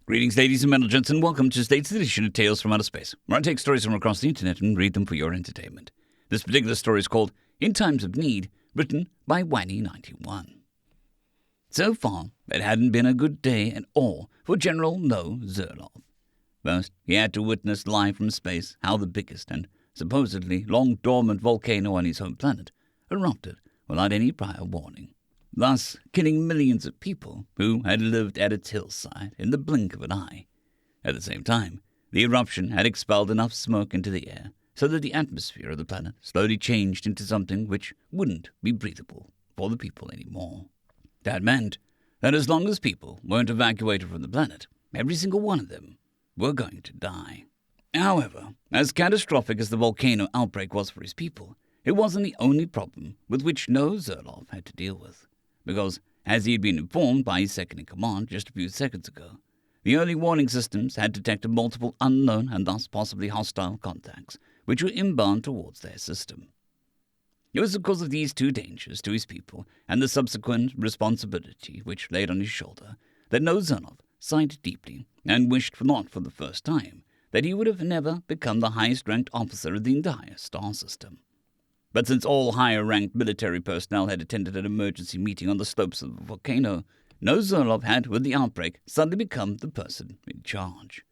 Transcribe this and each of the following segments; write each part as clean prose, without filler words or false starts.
Greetings, ladies and gentlemen, and welcome to today's edition of Tales from Outer Space, where I take stories from across the internet and read them for your entertainment. This particular story is called In Times of Need, written by Whiny91. So far, it hadn't been a good day at all for General No Zerlov. First, he had to witness live from space how the biggest and supposedly long-dormant volcano on his home planet erupted without any prior warning, thus killing millions of people who had lived at its hillside in the blink of an eye. At the same time, the eruption had expelled enough smoke into the air so that the atmosphere of the planet slowly changed into something which wouldn't be breathable for the people anymore. That meant that as long as people weren't evacuated from the planet, every single one of them were going to die. However, as catastrophic as the volcano outbreak was for his people, it wasn't the only problem with which No Zerlov had to deal with. Because, as he had been informed by his second-in-command just a few seconds ago, the early warning systems had detected multiple unknown and thus possibly hostile contacts, which were inbound towards their system. It was because of these two dangers to his people and the subsequent responsibility which laid on his shoulder that No Zerlov sighed deeply and wished, not for the first time, that he would have never become the highest-ranked officer of the entire star system. But since all higher-ranked military personnel had attended an emergency meeting on the slopes of the volcano, No Zerlov had, with the outbreak, suddenly become the person in charge.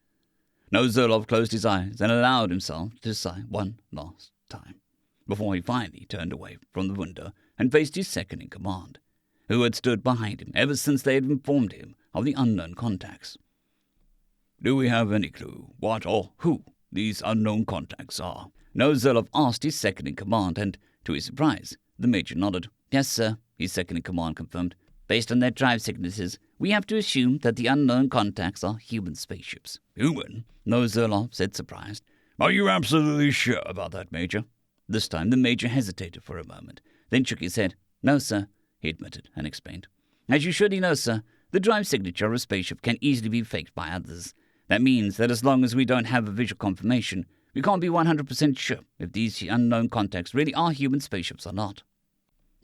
No Zerlov closed his eyes and allowed himself to sigh one last time, before he finally turned away from the window and faced his second-in-command, who had stood behind him ever since they had informed him of the unknown contacts. "Do we have any clue what or who these unknown contacts are?" No Zerlov asked his second-in-command, and, to his surprise, the Major nodded. "Yes, sir," his second-in-command confirmed. "Based on their drive signatures, we have to assume that the unknown contacts are human spaceships." "Human?" No Zerlov said, surprised. "Are you absolutely sure about that, Major?" This time the Major hesitated for a moment, then shook his head. "No, sir," he admitted and explained. "As you surely know, sir, the drive signature of a spaceship can easily be faked by others. That means that as long as we don't have a visual confirmation, we can't be 100% sure if these unknown contacts really are human spaceships or not."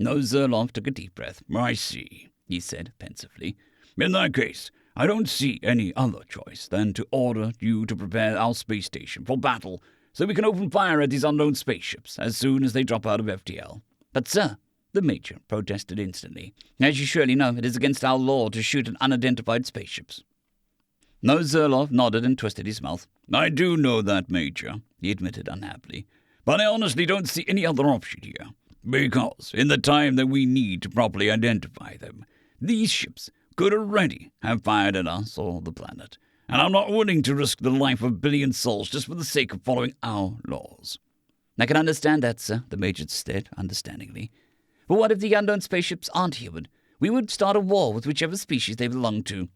No Zerlov took a deep breath. "I see," he said pensively. "In that case, I don't see any other choice than to order you to prepare our space station for battle so we can open fire at these unknown spaceships as soon as they drop out of FTL." "But, sir," the Major protested instantly, "as you surely know, it is against our law to shoot at unidentified spaceships." No Zerlov nodded and twisted his mouth. "I do know that, Major," he admitted unhappily, "but I honestly don't see any other option here. Because, in the time that we need to properly identify them, these ships could already have fired at us or the planet, and I'm not willing to risk the life of a billion souls just for the sake of following our laws." "I can understand that, sir," the Major said understandingly. "But what if the unknown spaceships aren't human? We would start a war with whichever species they belong to."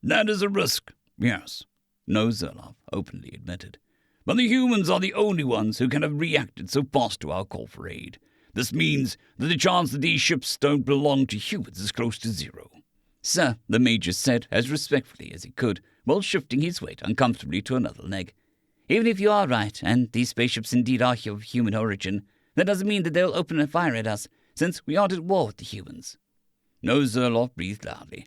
"That is a risk, yes," No Zerlov openly admitted. "But the humans are the only ones who can have reacted so fast to our call for aid. This means that the chance that these ships don't belong to humans is close to zero." "Sir," the Major said as respectfully as he could, while shifting his weight uncomfortably to another leg, "even if you are right, and these spaceships indeed are of human origin, that doesn't mean that they'll open a fire at us, since we aren't at war with the humans." No Zerlov breathed loudly.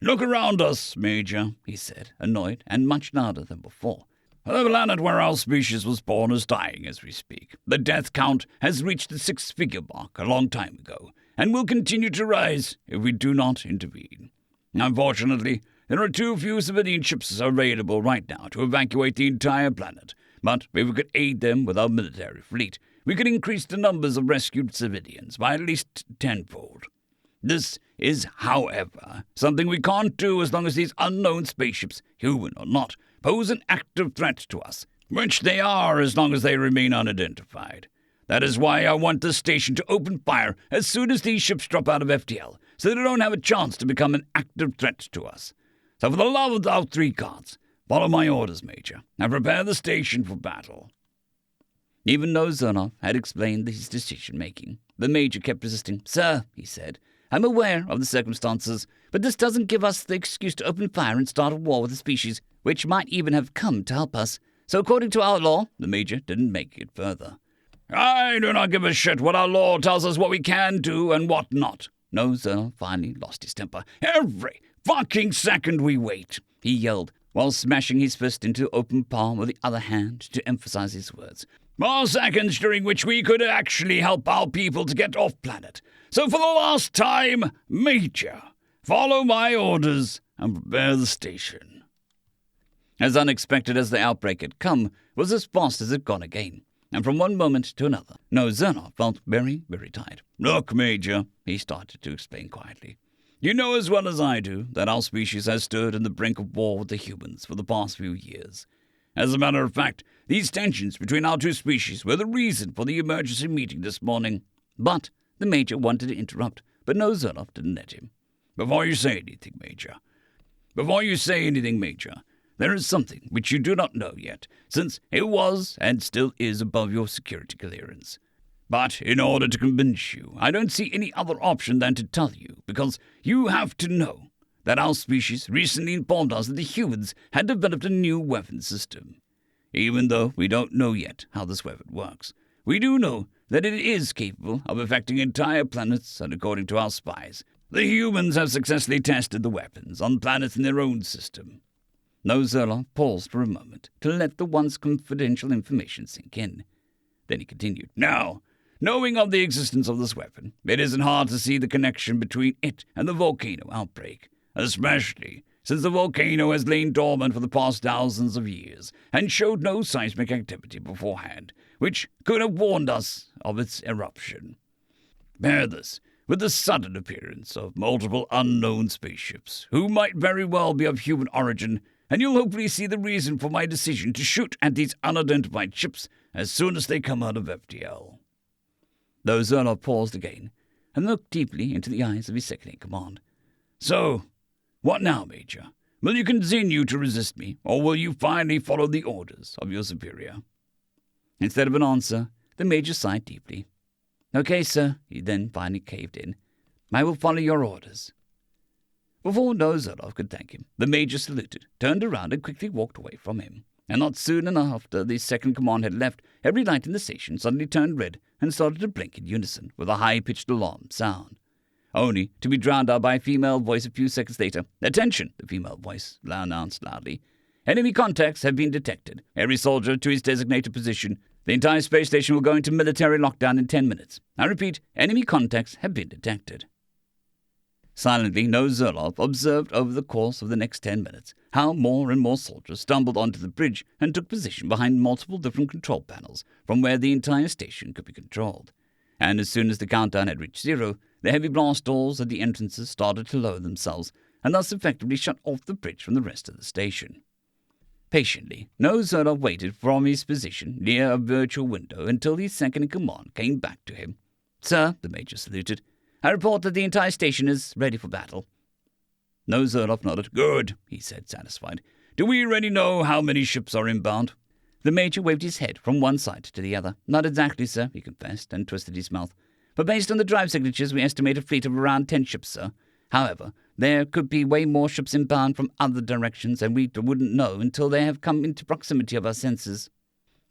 "Look around us, Major," he said, annoyed and much louder than before. "The planet where our species was born is dying as we speak. The death count has reached the 6-figure mark a long time ago, and will continue to rise if we do not intervene. Unfortunately, there are too few civilian ships available right now to evacuate the entire planet, but if we could aid them with our military fleet, we could increase the numbers of rescued civilians by at least tenfold. This is, however, something we can't do as long as these unknown spaceships, human or not, pose an active threat to us, which they are as long as they remain unidentified. That is why I want the station to open fire as soon as these ships drop out of FTL, so they don't have a chance to become an active threat to us. So for the love of our 3 gods, follow my orders, Major, and prepare the station for battle." Even though Zerlov had explained his decision-making, the Major kept resisting. "Sir," he said, "I'm aware of the circumstances, but this doesn't give us the excuse to open fire and start a war with a species which might even have come to help us. So according to our law," the Major didn't make it further. "I do not give a shit what our law tells us what we can do and what not." No Zerlov finally lost his temper. "Every fucking second we wait," he yelled, while smashing his fist into open palm with the other hand to emphasize his words. "More seconds during which we could actually help our people to get off planet. So for the last time, Major, follow my orders and prepare the station." As unexpected as the outbreak had come, was as fast as it gone again, and from one moment to another, Zernoff felt very, very tired. "Look, Major," he started to explain quietly. "You know as well as I do that our species has stood on the brink of war with the humans for the past few years. As a matter of fact, these tensions between our two species were the reason for the emergency meeting this morning." But the Major wanted to interrupt, but Zernoff didn't let him. Before you say anything, Major, there is something which you do not know yet, since it was and still is above your security clearance. But in order to convince you, I don't see any other option than to tell you, because you have to know that our species recently informed us that the humans had developed a new weapon system. Even though we don't know yet how this weapon works, we do know that it is capable of affecting entire planets, and according to our spies, the humans have successfully tested the weapons on planets in their own system. Zernoff paused for a moment to let the once confidential information sink in. Then he continued. "Now, knowing of the existence of this weapon, it isn't hard to see the connection between it and the volcano outbreak, especially since the volcano has lain dormant for the past thousands of years and showed no seismic activity beforehand, which could have warned us of its eruption. Pair this with the sudden appearance of multiple unknown spaceships, who might very well be of human origin, and you'll hopefully see the reason for my decision to shoot at these unidentified ships as soon as they come out of FTL." Though Zernoff paused again and looked deeply into the eyes of his second-in-command. "So, what now, Major? Will you continue to resist me, or will you finally follow the orders of your superior?" Instead of an answer, the Major sighed deeply. "Okay, sir," he then finally caved in. "I will follow your orders." Before Zernoff could thank him, the Major saluted, turned around, and quickly walked away from him. And not soon enough after the second-command had left, every light in the station suddenly turned red and started to blink in unison with a high-pitched alarm sound, only to be drowned out by a female voice a few seconds later. "Attention!" the female voice announced loudly. "Enemy contacts have been detected. Every soldier to his designated position. The entire space station will go into military lockdown in 10 minutes. I repeat, enemy contacts have been detected." Silently, Zernoff observed over the course of the next 10 minutes how more and more soldiers stumbled onto the bridge and took position behind multiple different control panels from where the entire station could be controlled. And as soon as the countdown had reached 0, the heavy blast doors at the entrances started to lower themselves, and thus effectively shut off the bridge from the rest of the station. Patiently, Zernoff waited from his position near a virtual window until his second-in-command came back to him. "Sir," the Major saluted, "I report that the entire station is ready for battle." Zernoff nodded. "Good," he said, satisfied. "Do we already know how many ships are inbound?" The Major waved his head from one side to the other. "Not exactly, sir," he confessed, and twisted his mouth. "But based on the drive signatures, we estimate a fleet of around 10 ships, sir. However, there could be way more ships inbound from other directions, and we wouldn't know until they have come into proximity of our sensors."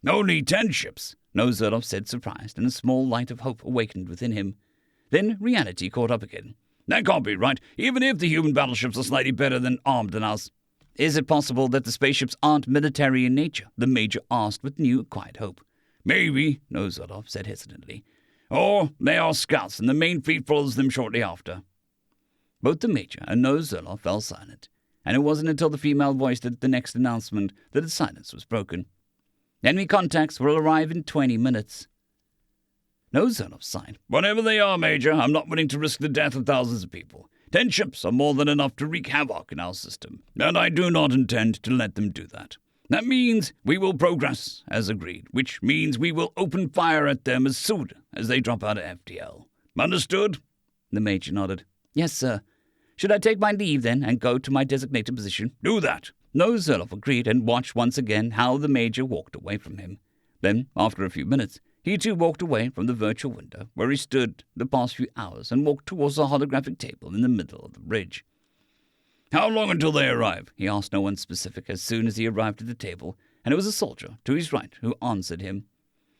"Only 10 ships?" Zernoff said, surprised, and a small light of hope awakened within him. Then reality caught up again. "That can't be right, even if the human battleships are slightly better than armed than us." "Is it possible that the spaceships aren't military in nature?" the Major asked with new quiet hope. "Maybe," Zernoff said hesitantly. "Or they are scouts, and the main fleet follows them shortly after." Both the Major and Zernoff fell silent, and it wasn't until the female voice did the next announcement that the silence was broken. "Enemy contacts will arrive in 20 minutes. Zernoff sighed. "Whatever they are, Major, I'm not willing to risk the death of thousands of people. 10 ships are more than enough to wreak havoc in our system, and I do not intend to let them do that. That means we will progress, as agreed, which means we will open fire at them as soon as they drop out of FTL. Understood?" The Major nodded. "Yes, sir. Should I take my leave, then, and go to my designated position?" "Do that." Zernoff agreed and watched once again how the Major walked away from him. Then, after a few minutes, he too walked away from the virtual window where he stood the past few hours and walked towards the holographic table in the middle of the bridge. "How long until they arrive?" he asked no one specific as soon as he arrived at the table, and it was a soldier to his right who answered him.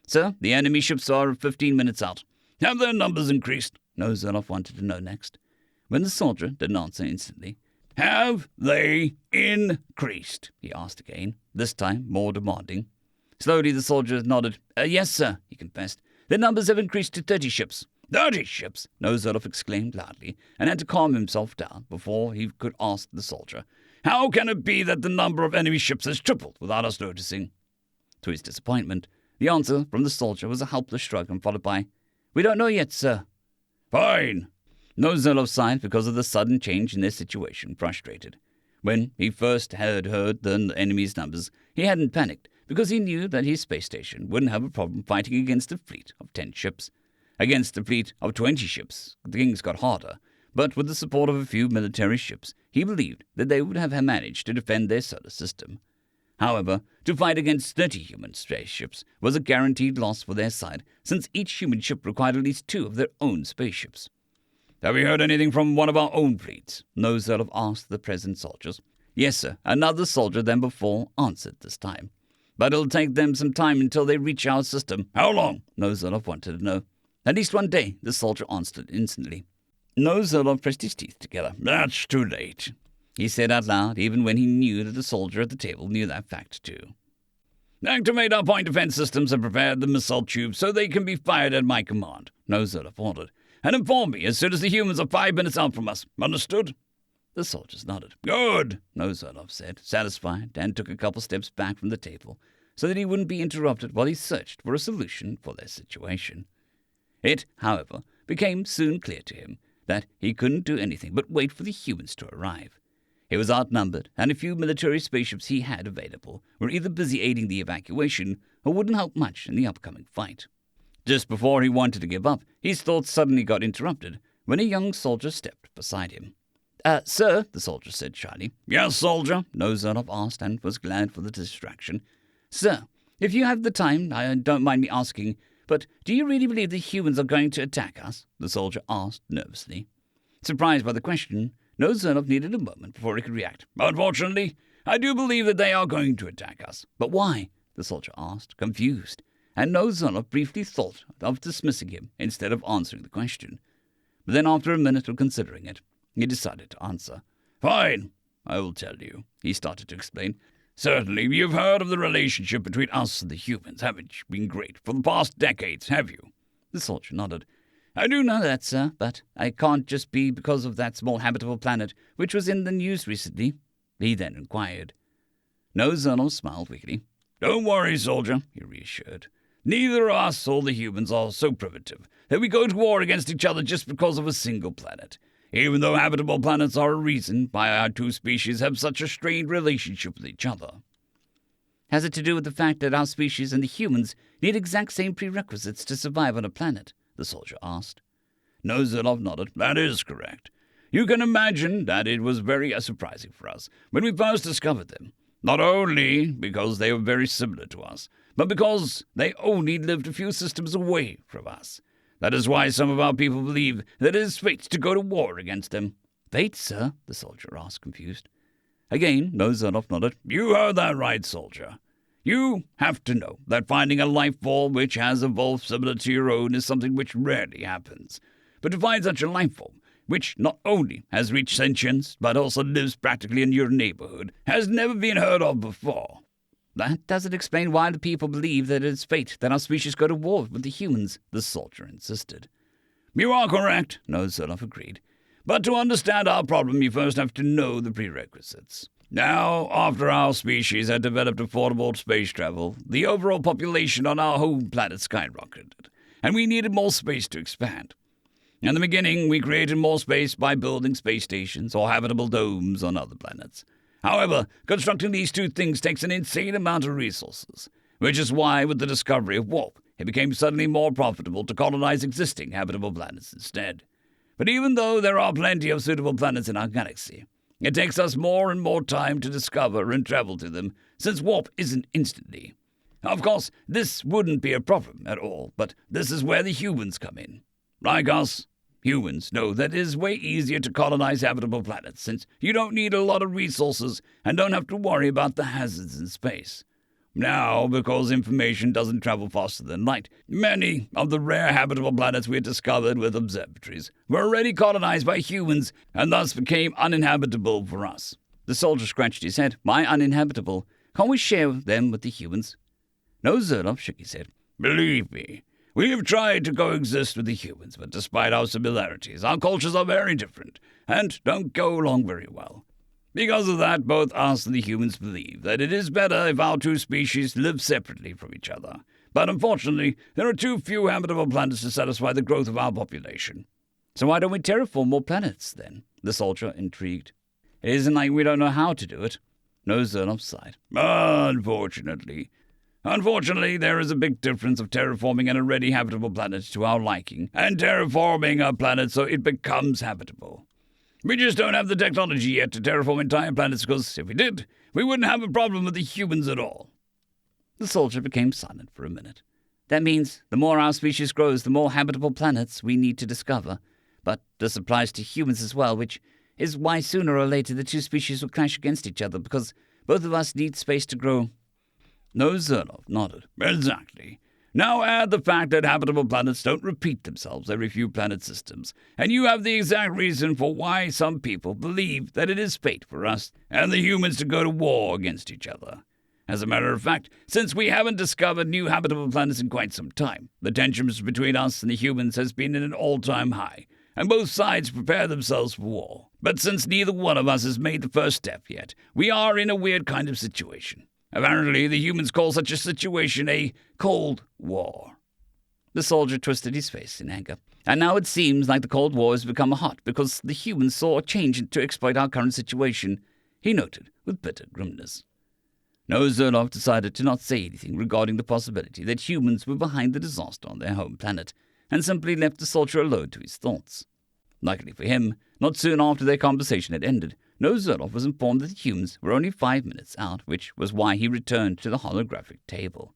"Sir, the enemy ships are 15 minutes out." "Have their numbers increased?" Zernoff wanted to know next. When the soldier didn't answer instantly, Have they increased? He asked again, this time more demanding. Slowly the soldier nodded. Yes, sir, he confessed. Their numbers have increased to 30 ships. 30 ships? Nozerov exclaimed loudly, and had to calm himself down before he could ask the soldier, how can it be that the number of enemy ships has tripled without us noticing? To his disappointment, the answer from the soldier was a helpless shrug and followed by, we don't know yet, sir. Fine. Nozerov sighed because of the sudden change in their situation, frustrated. When he first had heard the enemy's numbers, he hadn't panicked, because he knew that his space station wouldn't have a problem fighting against a fleet of 10 ships. Against a fleet of 20 ships, things got harder, but with the support of a few military ships, he believed that they would have managed to defend their solar system. However, to fight against 30 human spaceships was a guaranteed loss for their side, since each human ship required at least 2 of their own spaceships. Have you heard anything from one of our own fleets? Nozerov asked the present soldiers. Yes, sir, another soldier than before answered this time. But it'll take them some time until they reach our system. How long? Nozerov wanted to know. At least one day, the soldier answered instantly. Nozerov pressed his teeth together. That's too late, he said out loud, even when he knew that the soldier at the table knew that fact too. Activate our point defense systems and prepare the missile tubes so they can be fired at my command, Nozerov ordered. And inform me as soon as the humans are 5 minutes out from us. Understood? The soldiers nodded. Good, Nozerov said, satisfied, and took a couple steps back from the table so that he wouldn't be interrupted while he searched for a solution for their situation. It, however, became soon clear to him that he couldn't do anything but wait for the humans to arrive. He was outnumbered, and a few military spaceships he had available were either busy aiding the evacuation or wouldn't help much in the upcoming fight. Just before he wanted to give up, his thoughts suddenly got interrupted when a young soldier stepped beside him. Sir, the soldier said shyly. Yes, soldier, Nozerov asked and was glad for the distraction. Sir, if you have the time, I don't mind me asking, but do you really believe the humans are going to attack us? The soldier asked nervously. Surprised by the question, Nozerov needed a moment before he could react. Unfortunately, I do believe that they are going to attack us. But why? The soldier asked, confused. And Nozerov briefly thought of dismissing him instead of answering the question. But then after a minute of considering it, he decided to answer. Fine, I will tell you, he started to explain. Certainly, you've heard of the relationship between us and the humans, haven't you? Been great for the past decades, have you? The soldier nodded. I do know that, sir, but it can't just be because of that small habitable planet which was in the news recently, he then inquired. Nozerov smiled weakly. Don't worry, soldier, he reassured. Neither us or the humans are so primitive that we go to war against each other just because of a single planet, even though habitable planets are a reason why our two species have such a strained relationship with each other. Has it to do with the fact that our species and the humans need exact same prerequisites to survive on a planet? The soldier asked. Nozerov nodded. That is correct. You can imagine that it was very surprising for us when we first discovered them, not only because they were very similar to us, but because they only lived a few systems away from us. That is why some of our people believe that it is fate to go to war against them. Fate, sir? The soldier asked, confused. Again, Nozerov nodded. You heard that right, soldier. You have to know that finding a life form which has evolved similar to your own is something which rarely happens. But to find such a life form, which not only has reached sentience, but also lives practically in your neighborhood, has never been heard of before. That doesn't explain why the people believe that it is fate that our species go to war with the humans, the soldier insisted. You are correct, Nozerov agreed. But to understand our problem, you first have to know the prerequisites. Now, after our species had developed affordable space travel, the overall population on our home planet skyrocketed, and we needed more space to expand. In the beginning, we created more space by building space stations or habitable domes on other planets. However, constructing these two things takes an insane amount of resources, which is why, with the discovery of warp, it became suddenly more profitable to colonize existing habitable planets instead. But even though there are plenty of suitable planets in our galaxy, it takes us more and more time to discover and travel to them, since warp isn't instantly. Of course, this wouldn't be a problem at all, but this is where the humans come in. Like us, humans know that it is way easier to colonize habitable planets, since you don't need a lot of resources and don't have to worry about the hazards in space. Now, because information doesn't travel faster than light, many of the rare habitable planets we had discovered with observatories were already colonized by humans and thus became uninhabitable for us. The soldier scratched his head. Why uninhabitable? Can't we share them with the humans? No, Zerloff shook his head. Believe me, we have tried to coexist with the humans, but despite our similarities, our cultures are very different and don't go along very well. Because of that, both us and the humans believe that it is better if our two species live separately from each other. But unfortunately, there are too few habitable planets to satisfy the growth of our population. So why don't we terraform more planets, then? The soldier, intrigued. It isn't like we don't know how to do it. No, Zerloff sighed. Unfortunately, there is a big difference of terraforming an already habitable planet to our liking, and terraforming a planet so it becomes habitable. We just don't have the technology yet to terraform entire planets, because if we did, we wouldn't have a problem with the humans at all. The soldier became silent for a minute. That means the more our species grows, the more habitable planets we need to discover. But this applies to humans as well, which is why sooner or later the two species will clash against each other, because both of us need space to grow. No, Zerloff nodded. Exactly. Now add the fact that habitable planets don't repeat themselves every few planet systems, and you have the exact reason for why some people believe that it is fate for us and the humans to go to war against each other. As a matter of fact, since we haven't discovered new habitable planets in quite some time, the tensions between us and the humans has been at an all-time high, and both sides prepare themselves for war. But since neither one of us has made the first step yet, we are in a weird kind of situation. Apparently, the humans call such a situation a Cold War. The soldier twisted his face in anger. And now it seems like the Cold War has become hot because the humans saw a change to exploit our current situation, he noted with bitter grimness. No, Zerloff decided to not say anything regarding the possibility that humans were behind the disaster on their home planet, and simply left the soldier alone to his thoughts. Luckily for him, not soon after their conversation had ended, No, Zerloff was informed that the humans were only 5 minutes out, which was why he returned to the holographic table.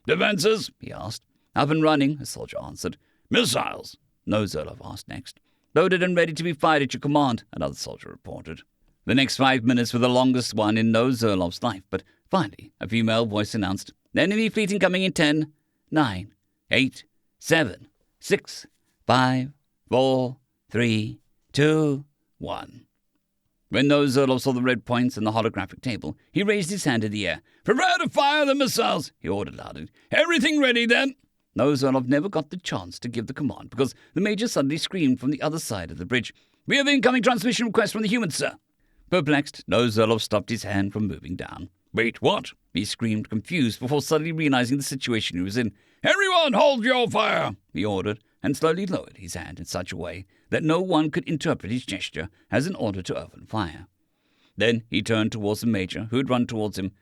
Defenses? He asked. Up and running, a soldier answered. Missiles? No, Zerloff asked next. Loaded and ready to be fired at your command, another soldier reported. The next 5 minutes were the longest one in No, Zerloff's life, but finally a female voice announced, Enemy fleet incoming in 10, 9, 8, 7, 6, 5, 4, 3, 2, 1. When No, Zerloff saw the red points on the holographic table, he raised his hand in the air. Prepare to fire the missiles, he ordered loudly. Everything ready, then? No, Zerloff never got the chance to give the command because the Major suddenly screamed from the other side of the bridge. We have incoming transmission request from the humans, sir. Perplexed, No, Zerloff stopped his hand from moving down. Wait, what? He screamed, confused, before suddenly realizing the situation he was in. Everyone, hold your fire, he ordered, and slowly lowered his hand in such a way that no one could interpret his gesture as an order to open fire. Then he turned towards the Major, who had run towards him.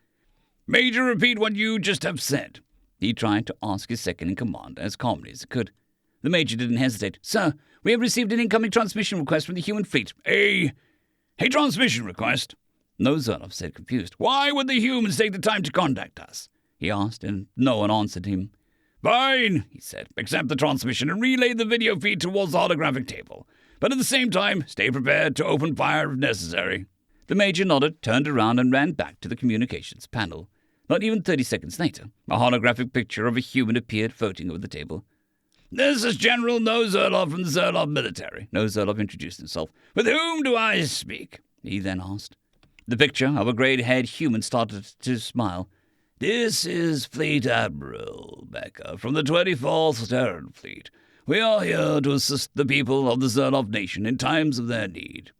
Major, repeat what you just have said. He tried to ask his second-in-command as calmly as he could. The Major didn't hesitate. Sir, we have received an incoming transmission request from the human fleet. A transmission request? No, Zerloff said, confused. Why would the humans take the time to contact us? He asked, and no one answered him. Fine, he said. Accept the transmission and relay the video feed towards the holographic table. But at the same time, stay prepared to open fire if necessary. The Major nodded, turned around, and ran back to the communications panel. Not even 30 seconds later, a holographic picture of a human appeared floating over the table. This is General No, Zerloff from the Zerloff military. No, Zerloff introduced himself. With whom do I speak? He then asked. The picture of a grey-haired human started to smile. This is Fleet Admiral Becker from the 24th Terran Fleet. We are here to assist the people of the Zerloff nation in times of their need.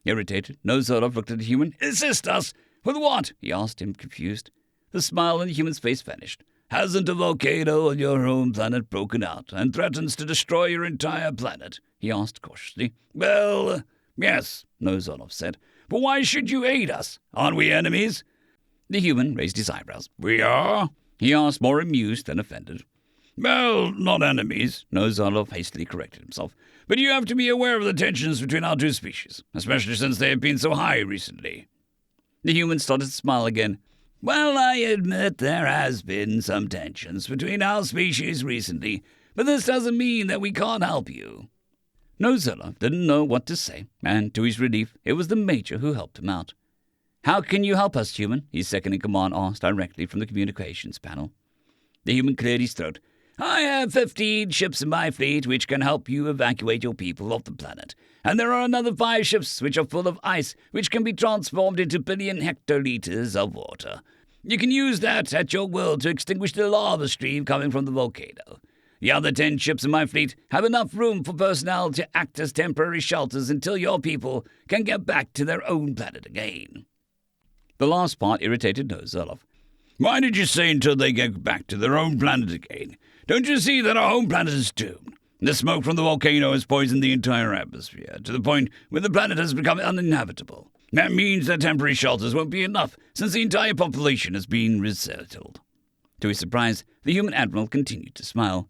Irritated, No, Zerloff looked at the human. Assist us? With what? He asked him, confused. The smile on the human's face vanished. Hasn't a volcano on your home planet broken out and threatens to destroy your entire planet? He asked cautiously. Well, yes, No, Zerloff said. But why should you aid us? Aren't we enemies? The human raised his eyebrows. We are? He asked, more amused than offended. Well, not enemies, No, Zerloff hastily corrected himself. But you have to be aware of the tensions between our two species, especially since they have been so high recently. The human started to smile again. Well, I admit there has been some tensions between our species recently, but this doesn't mean that we can't help you. No, Zerloff didn't know what to say, and to his relief, it was the Major who helped him out. How can you help us, human? His second-in-command asked directly from the communications panel. The human cleared his throat. I have 15 ships in my fleet which can help you evacuate your people off the planet. And there are another 5 ships which are full of ice which can be transformed into billion hectoliters of water. You can use that at your will to extinguish the lava stream coming from the volcano. The other 10 ships in my fleet have enough room for personnel to act as temporary shelters until your people can get back to their own planet again. The last part irritated Nozerlov. Why did you say until they get back to their own planet again? Don't you see that our home planet is doomed? The smoke from the volcano has poisoned the entire atmosphere, to the point where the planet has become uninhabitable. That means that temporary shelters won't be enough, since the entire population has been resettled. To his surprise, the human admiral continued to smile.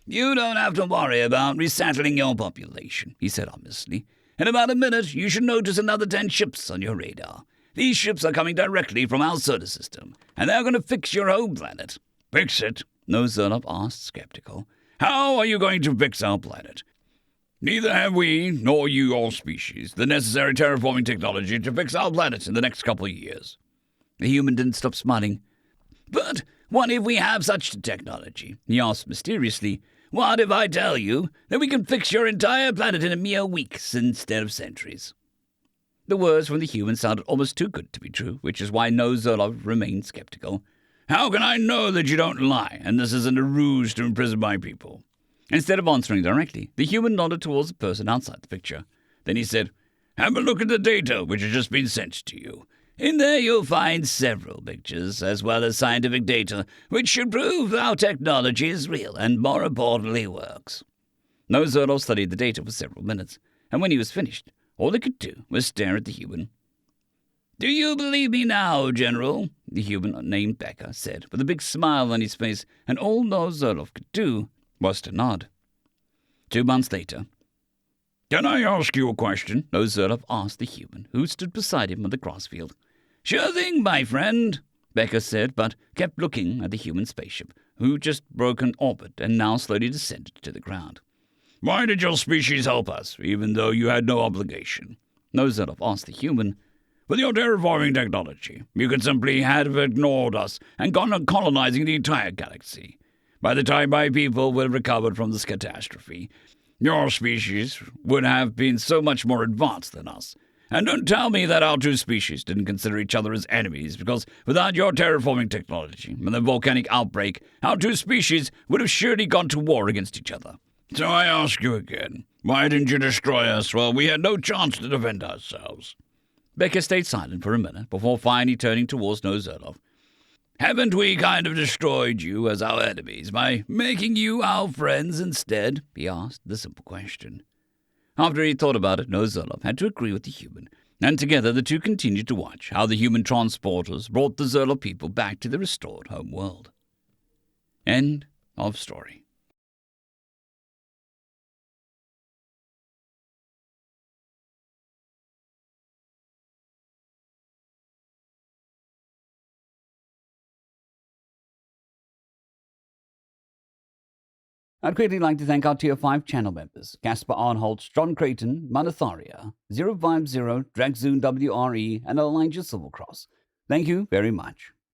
You don't have to worry about resettling your population, he said ominously. In about a minute, you should notice another 10 ships on your radar. These ships are coming directly from our solar system, and they're going to fix your home planet. Fix it? Nozerlov asked, skeptical. How are you going to fix our planet? Neither have we, nor you, your species, the necessary terraforming technology to fix our planet in the next couple of years. The human didn't stop smiling. But what if we have such technology? He asked mysteriously. What if I tell you that we can fix your entire planet in a mere weeks instead of centuries? The words from the human sounded almost too good to be true, which is why Nozerlov remained skeptical. How can I know that you don't lie, and this isn't a ruse to imprison my people? Instead of answering directly, the human nodded towards the person outside the picture. Then he said, Have a look at the data which has just been sent to you. In there you'll find several pictures, as well as scientific data, which should prove our technology is real and, more importantly, works. Nozerlov studied the data for several minutes, and when he was finished, all he could do was stare at the human. Do you believe me now, General? The human named Becker said, with a big smile on his face, and all Nozerlov could do was to nod. 2 months later. Can I ask you a question? Nozerlov asked the human, who stood beside him on the grass field. Sure thing, my friend, Becker said, but kept looking at the human spaceship, who just broke an orbit and now slowly descended to the ground. Why did your species help us, even though you had no obligation? Nozerlov asked the human. With your terraforming technology, you could simply have ignored us and gone on colonizing the entire galaxy. By the time my people would have recovered from this catastrophe, your species would have been so much more advanced than us. And don't tell me that our 2 species didn't consider each other as enemies, because without your terraforming technology and the volcanic outbreak, our 2 species would have surely gone to war against each other. So I ask you again, why didn't you destroy us while we had no chance to defend ourselves? Becker stayed silent for a minute before finally turning towards Nozerlov. Haven't we kind of destroyed you as our enemies by making you our friends instead? He asked the simple question. After he thought about it, Nozerlov had to agree with the human, and together the two continued to watch how the human transporters brought the Zerlo people back to the restored home world. End of story. I'd greatly like to thank our Tier 5 channel members, Caspar Arnholtz, John Creighton, Manatharia, 050, Dragzoon WRE, and Elijah Silvercross. Thank you very much.